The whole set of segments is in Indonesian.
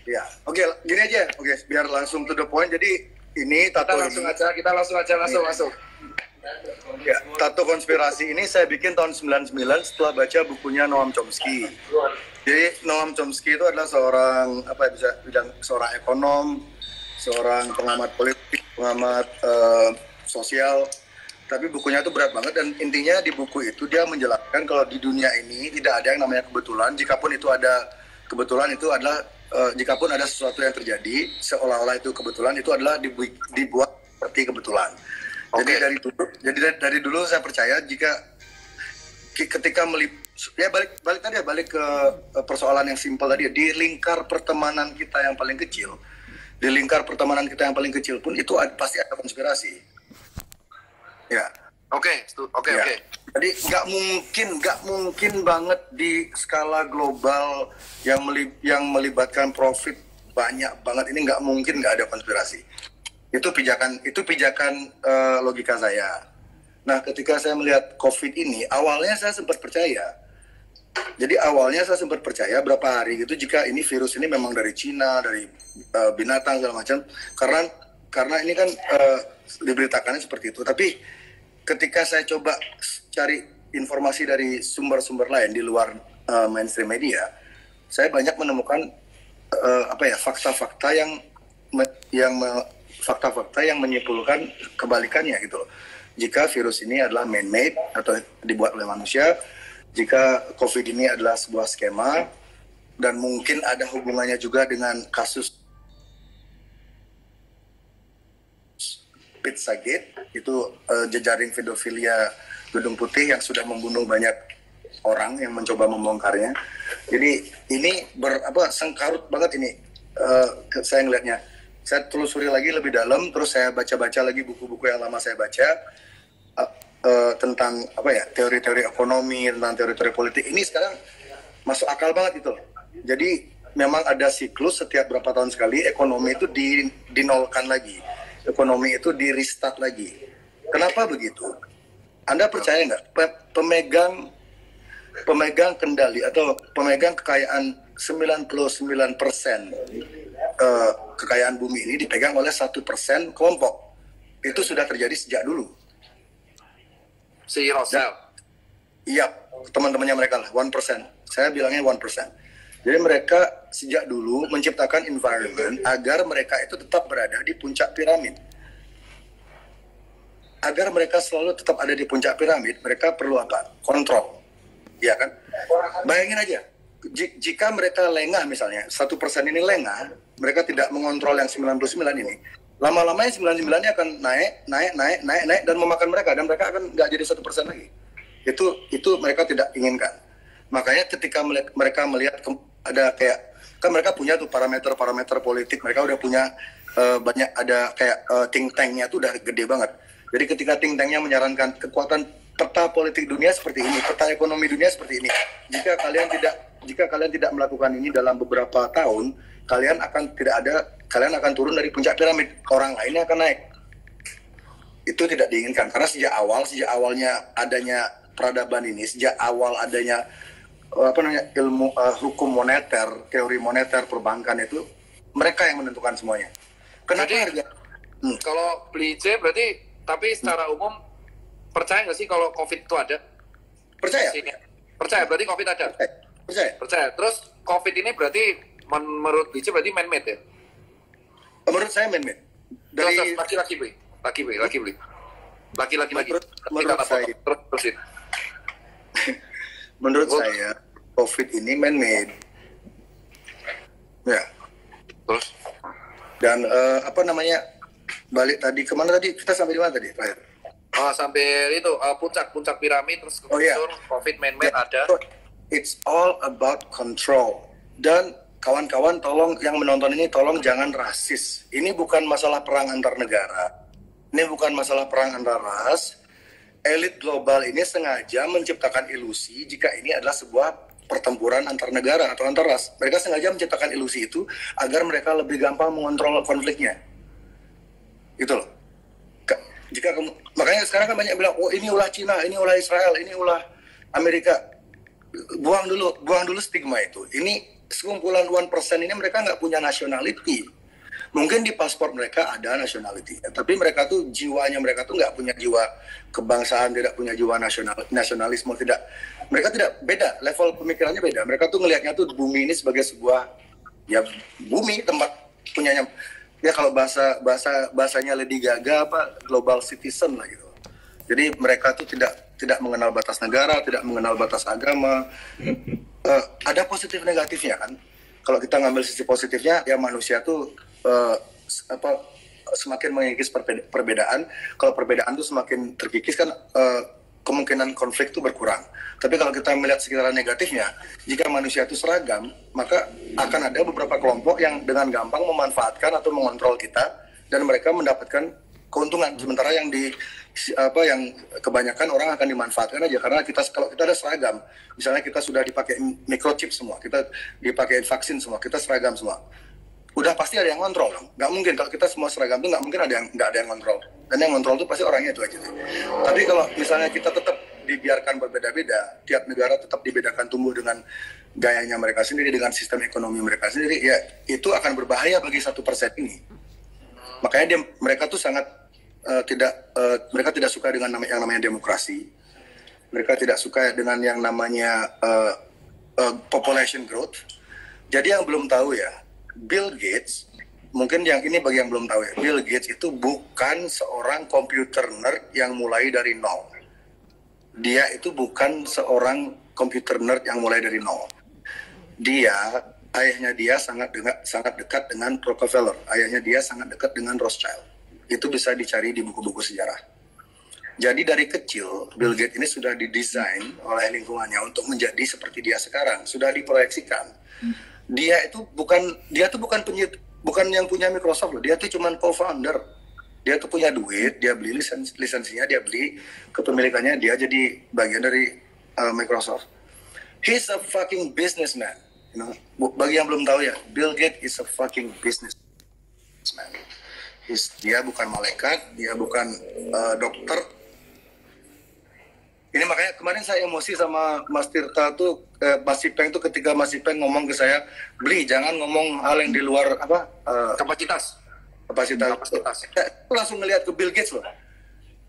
Ya, oke, gini aja. Oke, biar langsung to the point. Jadi ini tato Kita langsung aja masuk. Ya, tato konspirasi ini saya bikin tahun 99 setelah baca bukunya Noam Chomsky. Jadi Noam Chomsky itu adalah seorang apa ya, bisa bilang seorang ekonom, seorang pengamat politik, pengamat sosial. Tapi bukunya itu berat banget dan intinya di buku itu dia menjelaskan kalau di dunia ini tidak ada yang namanya kebetulan. Jikapun itu ada kebetulan, itu adalah jikapun ada sesuatu yang terjadi seolah-olah itu kebetulan, itu adalah dibuat seperti kebetulan. Jadi dari dulu saya percaya jika ketika balik ke persoalan yang simpel tadi, di lingkar pertemanan kita yang paling kecil, pun itu pasti ada konspirasi. Ya. Oke. Jadi nggak mungkin banget di skala global yang melibatkan profit banyak banget ini, nggak mungkin nggak ada konspirasi. Itu pijakan logika saya. Nah, ketika saya melihat COVID ini, awalnya saya sempat percaya. Jadi awalnya saya sempat percaya berapa hari gitu jika ini virus ini memang dari Cina, dari binatang segala macam. Karena ini kan diberitakannya seperti itu. Tapi ketika saya coba cari informasi dari sumber-sumber lain di luar mainstream media, saya banyak menemukan fakta-fakta yang menyimpulkan kebalikannya gitu loh. Jika virus ini adalah man-made atau dibuat oleh manusia, jika COVID ini adalah sebuah skema dan mungkin ada hubungannya juga dengan kasus Pizzagate, itu jejaring pedofilia Gedung Putih yang sudah membunuh banyak orang yang mencoba membongkarnya. Jadi ini sengkarut banget ini, saya ngelihatnya. Saya telusuri lagi lebih dalam, terus saya baca-baca lagi buku-buku yang lama saya baca tentang teori-teori ekonomi, tentang teori-teori politik. Ini sekarang masuk akal banget itu. Jadi memang ada siklus setiap berapa tahun sekali ekonomi itu dinolkan lagi, ekonomi itu di restart lagi. Kenapa begitu? Anda percaya nggak pemegang kendali atau pemegang kekayaan 99% kekayaan bumi ini dipegang oleh 1% kelompok. Itu sudah terjadi sejak dulu. Si Rosel. Iya, teman-temannya mereka lah, 1%. Saya bilangnya 1%. Jadi mereka sejak dulu menciptakan environment agar mereka itu tetap berada di puncak piramid. Agar mereka selalu tetap ada di puncak piramid, mereka perlu apa? Kontrol. Iya kan? Bayangin aja, jika mereka lengah misalnya, 1% ini lengah, mereka tidak mengontrol yang 99 ini, lama-lamanya 99-nya akan naik dan memakan mereka, dan mereka akan nggak jadi 1% lagi. Itu mereka tidak inginkan. Makanya ketika mereka melihat ada kan mereka punya tuh parameter politik, mereka udah punya banyak, ada think tank-nya tuh udah gede banget. Jadi ketika think tank-nya menyarankan kekuatan peta politik dunia seperti ini, peta ekonomi dunia seperti ini, jika kalian tidak melakukan ini dalam beberapa tahun, kalian akan turun dari puncak piramid, orang lainnya akan naik. Itu tidak diinginkan, karena sejak awalnya adanya peradaban ini, sejak awal adanya ilmu hukum moneter, teori moneter perbankan, itu mereka yang menentukan semuanya. Kenapa harga? Kalau beli C berarti, tapi secara umum percaya nggak sih kalau COVID itu ada? Percaya, berarti COVID ada? Percaya. Terus COVID ini berarti menurut BC berarti man-made ya? Menurut saya man-made. Dari laki-laki beli. Menurut saya. Terusin. Menurut saya COVID ini man-made. Ya. Terus? Dan balik tadi kemana tadi? Kita sampai di mana tadi terakhir? Sampai itu puncak piramid, terus COVID man-made ada. It's all about control. Dan kawan-kawan tolong yang menonton ini tolong jangan rasis. Ini bukan masalah perang antar negara. Ini bukan masalah perang antar ras. Elit global ini sengaja menciptakan ilusi jika ini adalah sebuah pertempuran antar negara atau antar ras. Mereka sengaja menciptakan ilusi itu agar mereka lebih gampang mengontrol konfliknya. Gitu loh. Makanya sekarang kan banyak bilang, oh ini ulah Cina, ini ulah Israel, ini ulah Amerika. Buang dulu stigma itu. Ini sekumpulan 1% ini mereka nggak punya nationality. Mungkin di paspor mereka ada nationality, tapi mereka tuh jiwanya mereka tuh nggak punya jiwa kebangsaan, tidak punya jiwa nasionalisme, tidak. Mereka tidak, beda, level pemikirannya beda. Mereka tuh ngelihatnya tuh bumi ini sebagai sebuah ya bumi, tempat punyanya. Ya kalau bahasanya Lady Gaga apa global citizen lah gitu. Jadi mereka tuh tidak mengenal batas negara, tidak mengenal batas agama. Ada positif negatifnya kan. Kalau kita ngambil sisi positifnya, ya manusia tuh semakin mengikis perbedaan. Kalau perbedaan tuh semakin terkikis kan kemungkinan konflik itu berkurang. Tapi kalau kita melihat sekitar negatifnya, jika manusia itu seragam, maka akan ada beberapa kelompok yang dengan gampang memanfaatkan atau mengontrol kita dan mereka mendapatkan keuntungan. Sementara yang yang kebanyakan orang akan dimanfaatkan aja karena kalau kita ada seragam, misalnya kita sudah dipakai microchip semua, kita dipakai vaksin semua, kita seragam semua. Udah pasti ada yang kontrol dong. Nggak mungkin kalau kita semua seragam tuh nggak mungkin nggak ada yang kontrol. Dan yang kontrol tuh pasti orangnya itu aja. Tapi kalau misalnya kita tetap dibiarkan berbeda-beda, tiap negara tetap dibedakan tumbuh dengan gayanya mereka sendiri, dengan sistem ekonomi mereka sendiri, ya itu akan berbahaya bagi 1% ini. Makanya mereka tuh sangat mereka tidak suka dengan yang namanya demokrasi. Mereka tidak suka dengan yang namanya population growth. Jadi yang belum tahu ya, Bill Gates, mungkin yang ini bagi yang belum tahu ya, Bill Gates itu bukan seorang komputer nerd yang mulai dari nol. Dia itu bukan seorang komputer nerd yang mulai dari nol. Ayahnya dia sangat dekat dengan Rockefeller. Ayahnya dia sangat dekat dengan Rothschild. Itu bisa dicari di buku-buku sejarah. Jadi dari kecil, Bill Gates ini sudah didesain oleh lingkungannya untuk menjadi seperti dia sekarang. Sudah diproyeksikan. Dia bukan yang punya Microsoft loh. Dia tuh cuma co-founder. Dia tuh punya duit, dia beli lisensinya, dia beli kepemilikannya, dia jadi bagian dari Microsoft. He's a fucking businessman. You know, bagi yang belum tahu ya, Bill Gates is a fucking businessman. Dia bukan malaikat, dia bukan dokter. Ini makanya kemarin saya emosi sama Mas Tirta tuh, Mas Ipeng tuh ketika Mas Ipeng ngomong ke saya, beli jangan ngomong hal yang di luar kapasitas. Saya langsung ngelihat ke Bill Gates loh.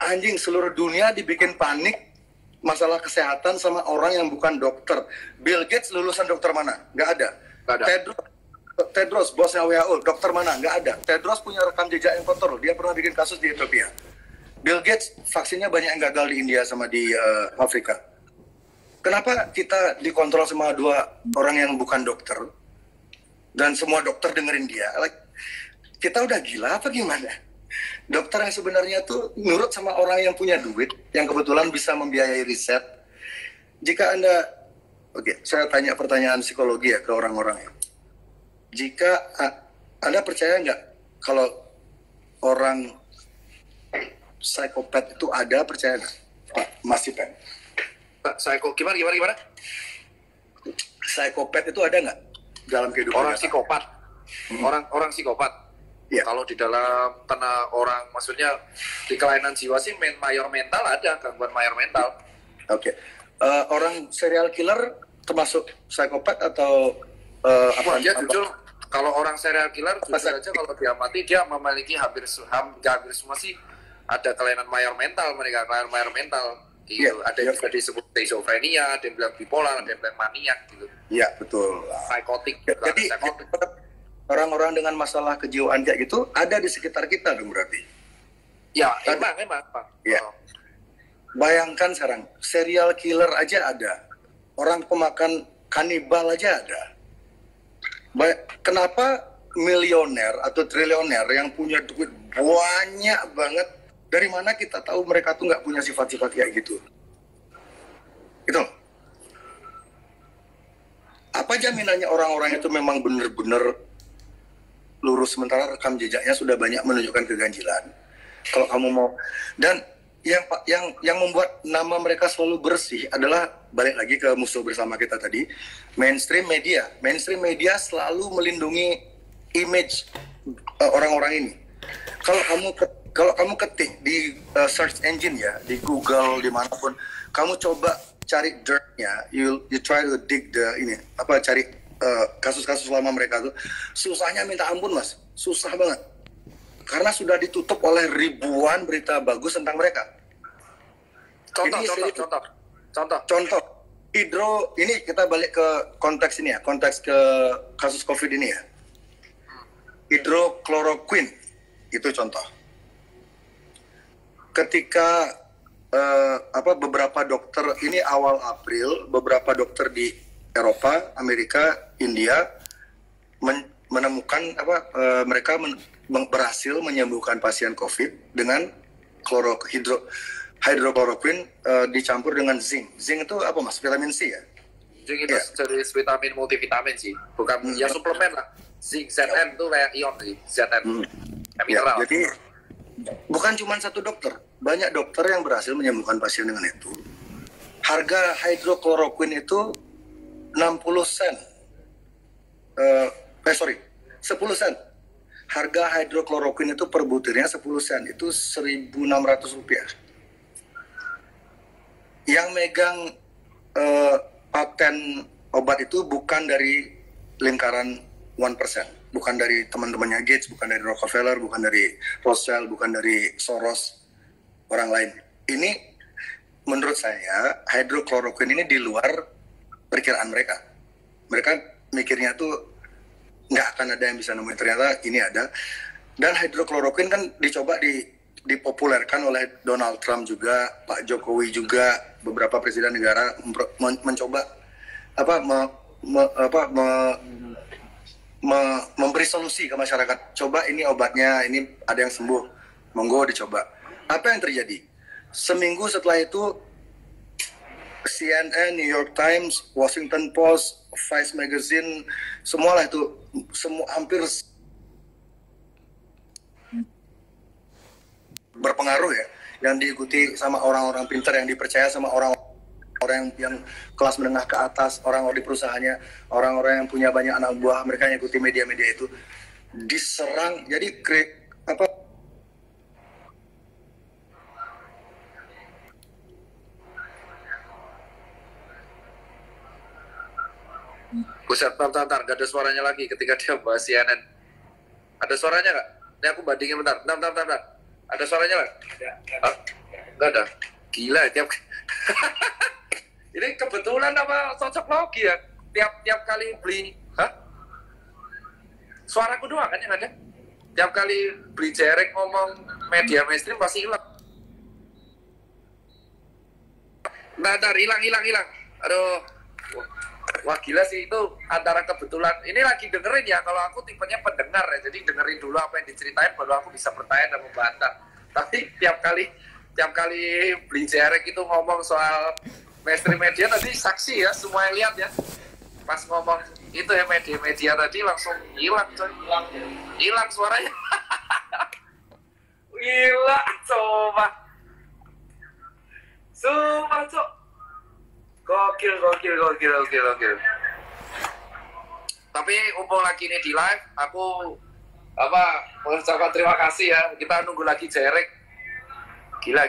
Anjing, seluruh dunia dibikin panik masalah kesehatan sama orang yang bukan dokter. Bill Gates lulusan dokter mana? Nggak ada. Tedros, bosnya WHO, dokter mana? Nggak ada. Tedros punya rekam jejak yang kotor. Dia pernah bikin kasus di Ethiopia. Bill Gates vaksinnya banyak yang gagal di India sama di Afrika. Kenapa kita dikontrol sama dua orang yang bukan dokter dan semua dokter dengerin dia? Kita udah gila apa gimana? Dokter yang sebenarnya tuh nurut sama orang yang punya duit, yang kebetulan bisa membiayai riset. Jika Anda, saya tanya pertanyaan psikologi ya ke orang-orang ya. Jika Anda percaya nggak kalau orang psikopat itu ada, percaya nggak, Pak Mas Ipeng? Gimana? Psikopat itu ada nggak dalam kehidupan orang psikopat? Orang psikopat. Ya. Kalau di dalam tanah orang, maksudnya di kelainan jiwa sih mayor mental ada, gangguan mayor mental. Oke. Orang serial killer termasuk psikopat atau jujur kalau orang serial killer jujur aja kalau dia mati dia memiliki hampir semua sih ada kelainan mayor mental, mereka kelainan mayor mental gitu. Ada yang bisa disebut schizophrenia, ada yang bilang bipolar, ada yang bilang maniak gitu. Iya, betul. Psikotik. Jadi orang-orang dengan masalah kejiwaan kayak gitu ada di sekitar kita dong berarti. Ya, emang Pak. Ya. Bayangkan sekarang, serial killer aja ada. Orang pemakan kanibal aja ada. Kenapa milioner atau triliuner yang punya duit banyak banget, dari mana kita tahu mereka tuh nggak punya sifat-sifat kayak gitu? Gitu. Apa jaminannya orang-orang itu memang benar-benar lurus sementara rekam jejaknya sudah banyak menunjukkan keganjilan? Kalau kamu mau, dan yang membuat nama mereka selalu bersih adalah balik lagi ke musuh bersama kita tadi, mainstream media. Mainstream media selalu melindungi image orang-orang ini. Kalau kamu ketik di search engine ya, di Google dimanapun, kamu coba cari dirt-nya, you try to dig cari kasus-kasus lama mereka tuh susahnya minta ampun mas, susah banget karena sudah ditutup oleh ribuan berita bagus tentang mereka. Contoh hidro ini, kita balik ke konteks ini ya, konteks ke kasus COVID ini ya, hidrokloroquine itu contoh. Ketika beberapa dokter ini awal April, beberapa dokter di Eropa, Amerika, India menemukan mereka berhasil menyembuhkan pasien COVID dengan hidrokloroquine dicampur dengan zinc. Zinc itu apa mas? Vitamin C ya? Zinc itu jenis vitamin multivitamin sih, bukan ya suplemen lah. Zinc Zn itu kayak ion sih, Zn. Mineral. Ya, jadi bukan cuma satu dokter, banyak dokter yang berhasil menyembuhkan pasien dengan itu. Harga hidrokloroquine itu 60 sen. 10 sen. Harga hidrokloroquine itu per butirnya 10 sen, itu 1.600 rupiah. Yang megang paten obat itu bukan dari lingkaran 1%, bukan dari teman-temannya Gates, bukan dari Rockefeller, bukan dari Rothschild, bukan dari Soros, orang lain. Ini menurut saya hidrokloroquine ini di luar perkiraan mereka. Mereka mikirnya tuh nggak akan ada yang bisa nemuin, ternyata ini ada. Dan hidrokloroquine kan dicoba dipopulerkan oleh Donald Trump juga, Pak Jokowi juga, beberapa presiden negara mencoba memberi solusi ke masyarakat. Coba ini obatnya, ini ada yang sembuh, monggo dicoba. Apa yang terjadi? Seminggu setelah itu CNN, New York Times, Washington Post, Vice Magazine, semualah itu, hampir berpengaruh ya, yang diikuti sama orang-orang pintar, yang dipercaya sama orang yang kelas menengah ke atas, orang-orang di perusahaannya, orang-orang yang punya banyak anak buah, mereka yang ikuti media-media itu diserang. Jadi Buset, bentar, gak ada suaranya lagi ketika dia bahas CNN. Ada suaranya nggak? Ini aku bandingin bentar. Ada suaranya nggak? Nggak ada. Gila, tiap ini kebetulan apa cocok logi ya? Tiap kali beli, suaraku doang kan yang ada. Tiap kali beli jerek ngomong media mainstream pasti hilang. Bentar, hilang. Aduh. Wah gila sih, itu antara kebetulan. Ini lagi dengerin ya, kalau aku tipenya pendengar ya, jadi dengerin dulu apa yang diceritain baru aku bisa bertanya dan membantah. Tapi tiap kali beli jerek itu ngomong soal mainstream media, tadi saksi ya, semua yang lihat ya. Pas ngomong itu ya media tadi langsung hilang coy. Hilang suaranya. Gila, coba. Sumpah cok. Gokil. Tapi mumpung lagi ini di live, aku mengucapkan terima kasih ya. Kita nunggu lagi jerek. Gila.